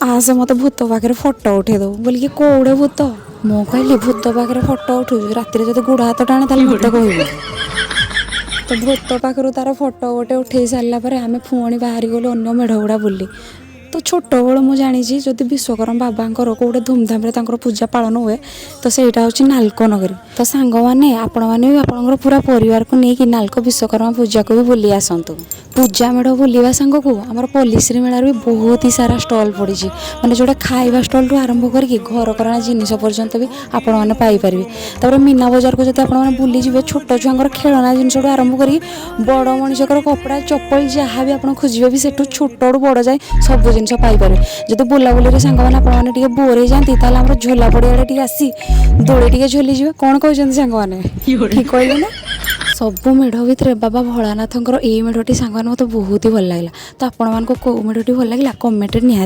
आसे मत भूत पाखे फटो उठे दो बोल कि कौड़े भूत मु कहली भूत पाखे फटो उठू राति जो गोड़ हाथ टाणे ताल मत कहबू तो भूत पाखर तार फटो गोटे उठे सारा आम पुणी बाहरी गलु अन्न मेढ़ गुड़ा बुली तो छोट बेलू मुझे जानी जदि विश्वकर्मा बाबांकर कौटे धूमधाम पूजा पालन हुए तो सहीटा हूँ नालको नगरी तो सांग मैंने आपण मैंने भी आप पूरा परिवार को लेकिन नालको विश्वकर्मा पूजा को भी बुली आसतु पूजा मेढ़ बुलवा सांग को आम पल्लीश्री मेलार भी बहुत ही सारा स्टल पड़ी मैंने जोटा खाଇବା स्टल रू आरंभ करके घर करा जिनिस पर्यंत भी आपण मैंने पाइपर तापर मीना बजार को जब आप बुलीजे छोट छुआर खेलना जिनस आरंभ कर बड़ मनीषकर कपड़ा चप्पल जहाँ भी आप खोजे भी सेठू छोटू बड़ जाए सब जिन पाइपर जब बुलाबुली सांग मैंने बोर हो जाती आम झोला पड़िया आसी दोड़ी टे झोलीजे कौन कहते सांग मैंने ठीक कहले ना सब मेढ़ भितर बाबा भोलानाथ ये मेढ़टी सांग मत बहुत ही भल लगे तो आपण को मेढ़टी भल लगे कमेंट निहाती।